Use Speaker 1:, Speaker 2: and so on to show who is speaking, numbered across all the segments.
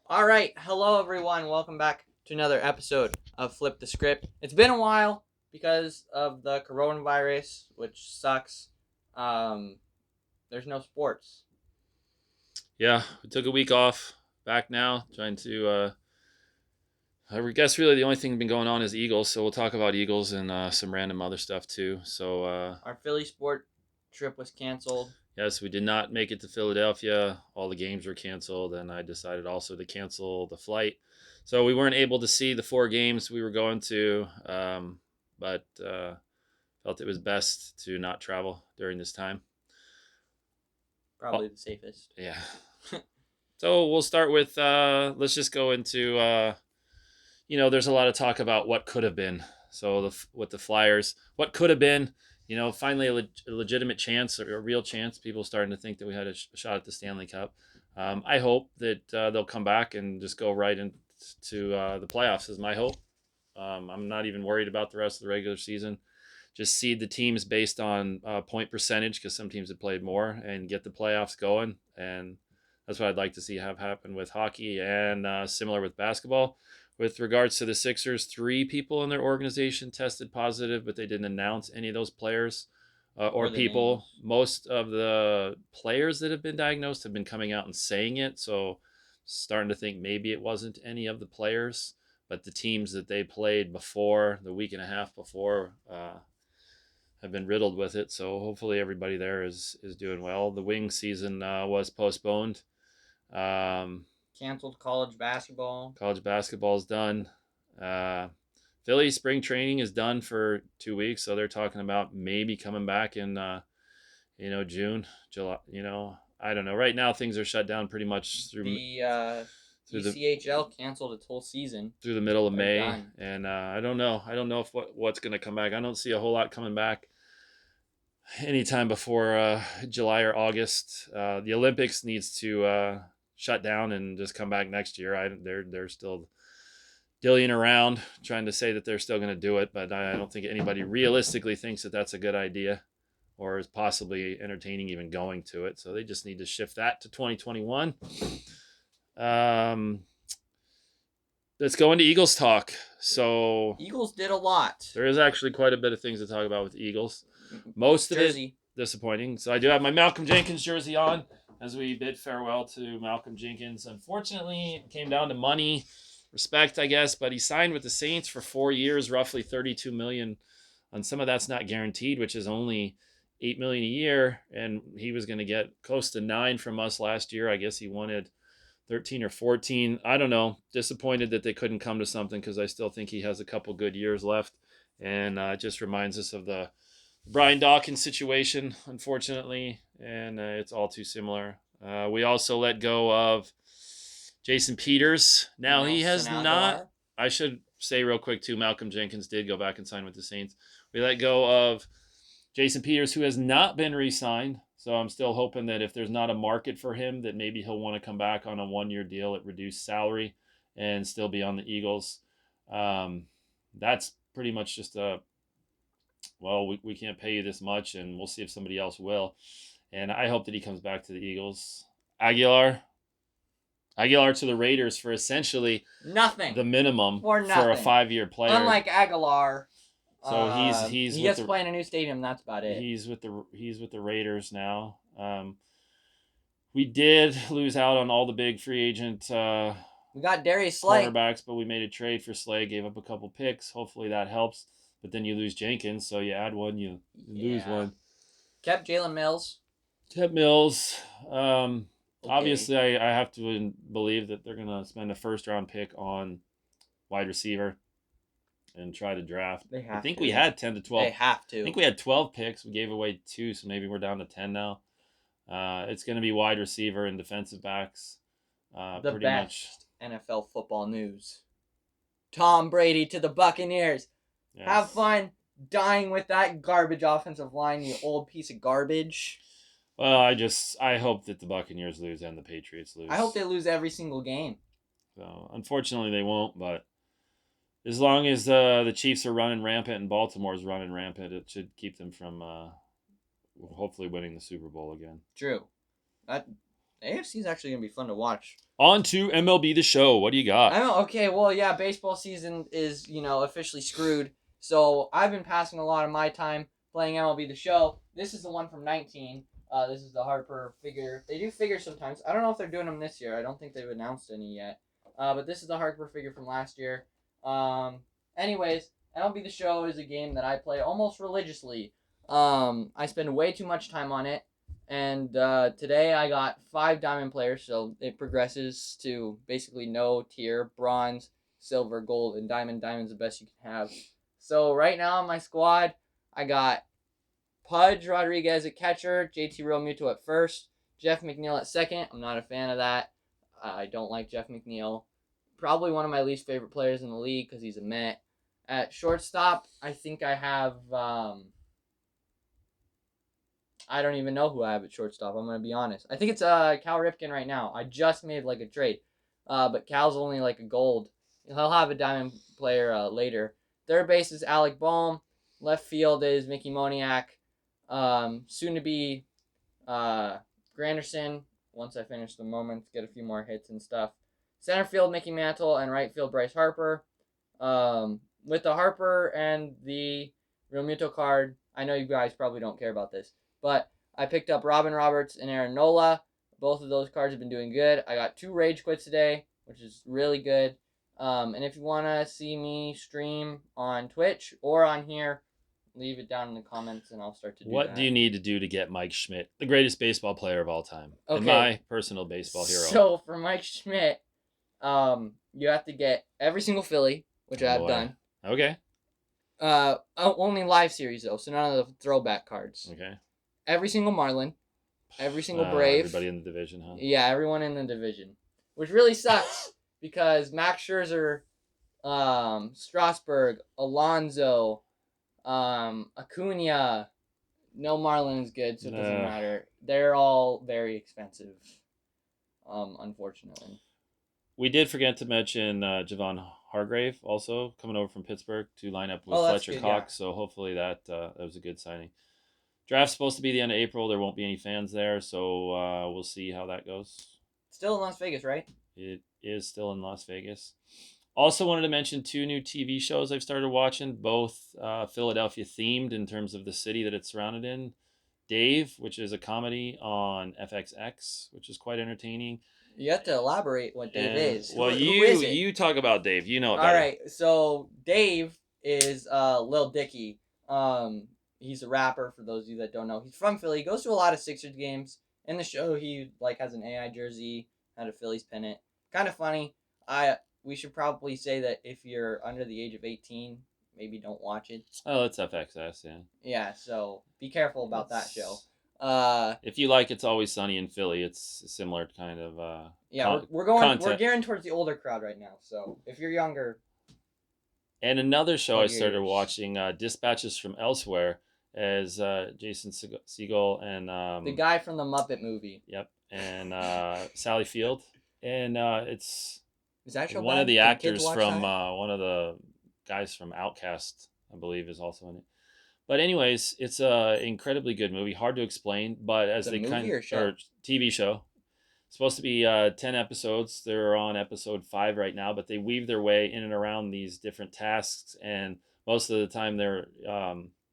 Speaker 1: All right, hello everyone. Welcome back to another episode of Flip the Script. It's been a while because of the coronavirus, which sucks. Um, there's no sports.
Speaker 2: Yeah, we took a week off. Back now, trying to. I guess really the only thing been going on is Eagles, so we'll talk about Eagles and some random other stuff too.
Speaker 1: Our Philly sport trip was canceled.
Speaker 2: Yes, we did not make it to Philadelphia. All the games were canceled, and I decided also to cancel the flight. So we weren't able to see the four games we were going to, but felt it was best to not travel during this time. Oh,
Speaker 1: Probably the safest.
Speaker 2: yeah. So we'll start with let's just go into there's a lot of talk about what could have been. So with the Flyers, what could have been, finally a legitimate chance or a real chance. People starting to think that we had a shot at the Stanley Cup. I hope that they'll come back and just go right into the playoffs is my hope. I'm not even worried about the rest of the regular season. Just seed the teams based on point percentage because some teams have played more and get the playoffs going. And that's what I'd like to see have happen with hockey and similar with basketball. With regards to the Sixers, 3 people in their organization tested positive, but they didn't announce any of those players or
Speaker 1: Or the
Speaker 2: people.
Speaker 1: names.
Speaker 2: Most of the players that have been diagnosed have been coming out and saying it. So, starting to think maybe it wasn't any of the players, but the teams that they played before, the week and a half before, have been riddled with it. So, hopefully, everybody there is doing well. The wing season was postponed. Um,
Speaker 1: Canceled college basketball.
Speaker 2: College basketball is done. Uh, Philly spring training is done for 2 weeks, so they're talking about maybe coming back in June, July. I don't know. Right now things are shut down pretty much
Speaker 1: The
Speaker 2: through the
Speaker 1: ECHL canceled its whole season.
Speaker 2: through the middle of
Speaker 1: They're
Speaker 2: May,
Speaker 1: done.
Speaker 2: and I don't know. I don't know if what's going to come back. I don't see a whole lot coming back anytime before July or August. The Olympics needs to shut down and just come back next year. They're still dillying around trying to say that they're still going to do it, but I don't think anybody realistically thinks that that's a good idea or is possibly entertaining even going to it. So they just need to shift that to 2021. Um, let's go into Eagles talk. So
Speaker 1: Eagles did a lot.
Speaker 2: there is actually quite a bit of things to talk about with Eagles. Most of it disappointing. So I do have my Malcolm Jenkins jersey on as we bid farewell to Malcolm Jenkins. Unfortunately, it came down to money, respect, I guess, but he signed with the Saints for 4 years, roughly $32 million. And some of that's not guaranteed, which is only $8 million a year, and he was going to get close to 9 from us last year. I guess he wanted 13 or 14. I don't know. Disappointed that they couldn't come to something because I still think he has a couple good years left. And it just reminds us of the Brian Dawkins situation, unfortunately, and it's all too similar. We also let go of Jason Peters. Now he has not. I should say real quick too. Malcolm Jenkins did go back and sign with the Saints. We let go of Jason Peters, who has not been re-signed. So I'm still hoping that if there's not a market for him, that maybe he'll want to come back on a 1-year deal at reduced salary and still be on the Eagles. That's pretty much just we can't pay you this much, and we'll see if somebody else will. And I hope that he comes back to the Eagles. Aguilar to the Raiders for essentially
Speaker 1: nothing,
Speaker 2: the minimum
Speaker 1: for
Speaker 2: a 5-year player.
Speaker 1: Unlike Aguilar,
Speaker 2: so he's
Speaker 1: he gets to play in a new stadium. That's about it.
Speaker 2: He's with the Raiders now. We did lose out on all the big free agent.
Speaker 1: We got Darius Slay
Speaker 2: quarterbacks, but we made a trade for Slay. Gave up a couple picks. Hopefully that helps. But then you lose Jenkins, so you add one, you lose one.
Speaker 1: Kept Jalen Mills.
Speaker 2: Okay. Obviously, I have to believe that they're going to spend a first-round pick on wide receiver and try to draft. I think we had 10 to 12.
Speaker 1: They have to.
Speaker 2: I think we had 12 picks. We gave away 2, so maybe we're down to 10 now. It's going to be wide receiver and defensive backs.
Speaker 1: The pretty best much. NFL football news. Tom Brady to the Buccaneers. Yes. Have fun dying with that garbage offensive line, you old piece of garbage.
Speaker 2: Well, I hope that the Buccaneers lose and the Patriots lose.
Speaker 1: I hope they lose every single game.
Speaker 2: So, unfortunately, they won't, but as long as the Chiefs are running rampant and Baltimore's running rampant, it should keep them from hopefully winning the Super Bowl again.
Speaker 1: True. AFC is actually gonna be fun to watch.
Speaker 2: On to MLB The Show. What do you got?
Speaker 1: Okay. Well, yeah, baseball season is officially screwed. So I've been passing a lot of my time playing MLB The Show. This is the one from 19. This is the Harper figure. They do figures sometimes. I don't know if they're doing them this year. I don't think they've announced any yet. But this is the Harper figure from last year. Anyways, MLB The Show is a game that I play almost religiously. I spend way too much time on it. And today I got 5 diamond players, so it progresses to basically no tier: bronze, silver, gold, and diamond. Diamond's the best you can have. So right now on my squad, I got Pudge Rodriguez at catcher, JT Realmuto at first, Jeff McNeil at second. I'm not a fan of that. I don't like Jeff McNeil. Probably one of my least favorite players in the league because he's a Met. At shortstop, I think I have I don't even know who I have at shortstop. I'm gonna be honest. I think it's Cal Ripken right now. I just made like a trade, but Cal's only like a gold. He'll have a diamond player later. Third base is Alec Bohm. Left field is Mickey Moniak. Soon to be Granderson. Once I finish the moments, get a few more hits and stuff. Center field Mickey Mantle and right field Bryce Harper. With the Harper and the Realmuto card, I know you guys probably don't care about this, but I picked up Robin Roberts and Aaron Nola. Both of those cards have been doing good. I got 2 rage quits today, which is really good. And if you want to see me stream on Twitch or on here, leave it down in the comments and I'll start to do that.
Speaker 2: What do you need to do to get Mike Schmidt, the greatest baseball player of all time?
Speaker 1: Okay.
Speaker 2: And my personal baseball hero.
Speaker 1: So for Mike Schmidt, you have to get every single Philly, which I've done.
Speaker 2: Okay.
Speaker 1: Only live series though, so none of the throwback cards.
Speaker 2: Okay.
Speaker 1: Every single Marlin, every single Brave.
Speaker 2: Everybody in the division, huh?
Speaker 1: Yeah, everyone in the division, which really sucks because Max Scherzer, Strasburg, Alonso, Acuna. No Marlin is good, so it doesn't matter. They're all very expensive, unfortunately.
Speaker 2: We did forget to mention Javon Hargrave also coming over from Pittsburgh to line up with Fletcher
Speaker 1: good,
Speaker 2: Cox.
Speaker 1: yeah.
Speaker 2: So hopefully that was a good signing. Draft's supposed to be the end of April. There won't be any fans there, so we'll see how that goes.
Speaker 1: Still in Las Vegas, right?
Speaker 2: It is still in Las Vegas. Also wanted to mention 2 new TV shows I've started watching, both Philadelphia themed in terms of the city that it's surrounded in. Dave, which is a comedy on FXX, which is quite entertaining.
Speaker 1: You have to elaborate what Dave is.
Speaker 2: Well,
Speaker 1: who is it?
Speaker 2: You talk about Dave. You know it better.
Speaker 1: All right, so Dave is Lil Dicky. He's a rapper. For those of you that don't know, he's from Philly. He goes to a lot of Sixers games. In the show, he has an AI jersey, had a Phillies pennant. Kind of funny. We should probably say that if you're under the age of 18, maybe don't watch it.
Speaker 2: Oh, it's FXS, yeah.
Speaker 1: Yeah, so be careful about that show.
Speaker 2: If you like It's Always Sunny in Philly, it's a similar kind of
Speaker 1: we're gearing towards the older crowd right now. So if you're younger.
Speaker 2: And another show I started watching, Dispatches from Elsewhere, as Jason Segel and
Speaker 1: the guy from the Muppet movie.
Speaker 2: Yep, and Sally Field, and it's
Speaker 1: that show
Speaker 2: one
Speaker 1: bad?
Speaker 2: of the
Speaker 1: Did
Speaker 2: actors
Speaker 1: kids watch
Speaker 2: from
Speaker 1: that?
Speaker 2: One of the guys from Outcast, I believe, is also in it. But anyways, it's a incredibly good movie, hard to explain, but as they kind of or TV show. It's supposed to be 10 episodes. They're on episode 5 right now, but they weave their way in and around these different tasks, and most of the time they're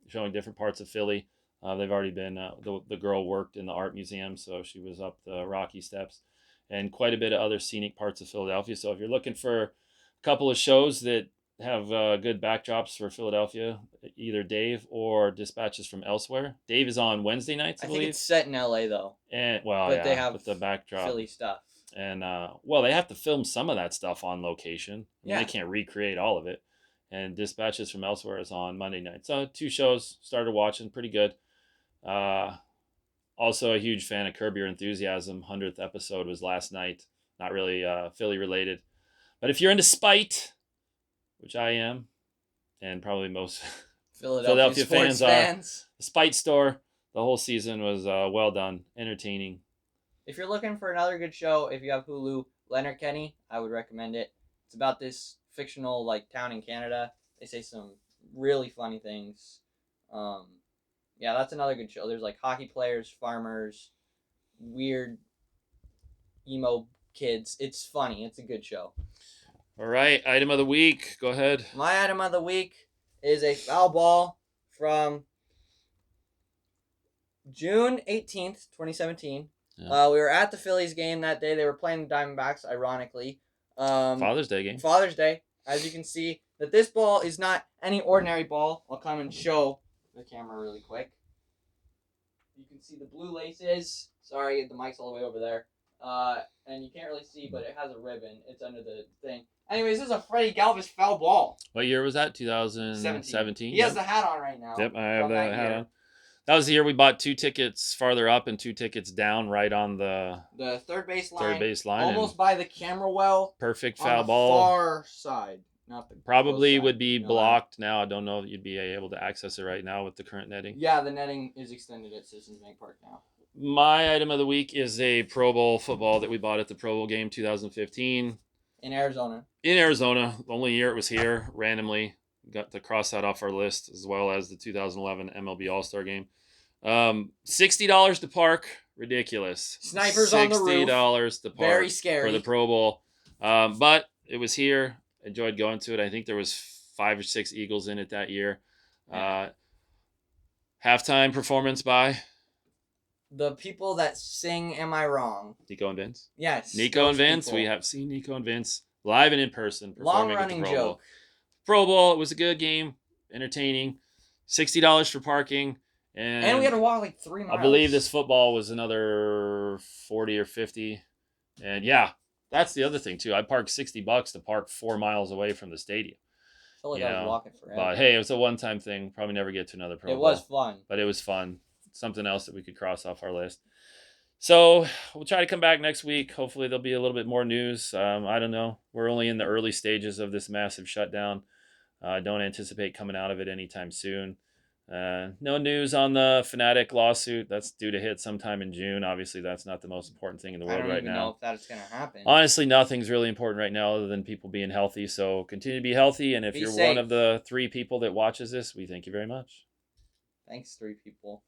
Speaker 2: showing different parts of Philly. They've already been the girl worked in the art museum, so she was up the Rocky Steps, and quite a bit of other scenic parts of Philadelphia. So if you're looking for a couple of shows that have good backdrops for Philadelphia, either Dave or Dispatches from Elsewhere. Dave is on Wednesday nights, I believe.
Speaker 1: think it's set in LA though.
Speaker 2: And they have with the backdrop,
Speaker 1: Philly stuff.
Speaker 2: And they have to film some of that stuff on location. They can't recreate all of it. And Dispatches from Elsewhere is on Monday night. So 2 shows, started watching, pretty good. Also a huge fan of Curb Your Enthusiasm. 100th episode was last night. Not really Philly related. But if you're into Spite, which I am, and probably most Philadelphia fans are, the Spite Store, the whole season was well done, entertaining.
Speaker 1: If you're looking for another good show, if you have Hulu, Leonard Kenny, I would recommend it. It's about this fictional town in Canada. They say some really funny things. That's another good show. There's hockey players, farmers, weird emo kids. It's funny. It's a good show.
Speaker 2: All right, item of the week. Go ahead.
Speaker 1: My item of the week is a foul ball from June 18th, 2017.
Speaker 2: Yeah.
Speaker 1: We were at the Phillies game that day. They were playing the Diamondbacks, ironically.
Speaker 2: Father's Day game.
Speaker 1: Father's Day. As you can see, that this ball is not any ordinary ball. I'll come and show the camera really quick. You can see the blue laces. Sorry, the mic's all the way over there. And you can't really see, but it has a ribbon. It's under the thing. Anyways, this is a Freddie Galvis foul ball.
Speaker 2: What year was that? 2017?
Speaker 1: He has the hat on right now.
Speaker 2: Yep, I have the hat on. That was the year we bought 2 tickets farther up and 2 tickets down, right on the
Speaker 1: third base line.
Speaker 2: Third base line.
Speaker 1: Almost by the camera well.
Speaker 2: Perfect
Speaker 1: on
Speaker 2: foul
Speaker 1: the
Speaker 2: ball.
Speaker 1: Far side. Not the
Speaker 2: Probably
Speaker 1: side,
Speaker 2: would be blocked now. I don't know if you'd be able to access it right now with the current netting.
Speaker 1: Yeah, the netting is extended at Citizens Bank Park now.
Speaker 2: My item of the week is a Pro Bowl football that we bought at the Pro Bowl game 2015.
Speaker 1: In Arizona.
Speaker 2: In Arizona. The only year it was here, randomly. Got to cross that off our list, as well as the 2011 MLB All-Star game. $60 to park. Ridiculous.
Speaker 1: Snipers on the roof.
Speaker 2: $60 to park.
Speaker 1: Very scary.
Speaker 2: For the Pro Bowl. But it was here. Enjoyed going to it. I think there was 5 or 6 Eagles in it that year. Halftime performance by
Speaker 1: the people that sing Am I Wrong?
Speaker 2: Nico and Vince.
Speaker 1: Yes.
Speaker 2: Nico and Vince. People. We have seen Nico and Vince live and in person performing at the Pro Bowl. Pro Bowl. It was a good game. Entertaining. $60 for parking. And
Speaker 1: we had to walk like 3 miles.
Speaker 2: I believe this football was another 40 or 50. And yeah, that's the other thing too. I parked $60 to park 4 miles away from the stadium.
Speaker 1: I felt like I was walking forever.
Speaker 2: But hey, it was a one-time thing. Probably never get to another Pro Bowl.
Speaker 1: It was fun.
Speaker 2: But it was fun. Something else that we could cross off our list. So we'll try to come back next week. Hopefully there'll be a little bit more news. I don't know. We're only in the early stages of this massive shutdown. I don't anticipate coming out of it anytime soon. No news on the Fanatic lawsuit. That's due to hit sometime in June. Obviously, that's not the most important thing in the world right now. I don't even know
Speaker 1: if that's going to happen.
Speaker 2: Honestly, nothing's really important right now other than people being healthy. So continue to be healthy. And if you're one of the 3 people that watches this, we thank you very much.
Speaker 1: Thanks, 3 people.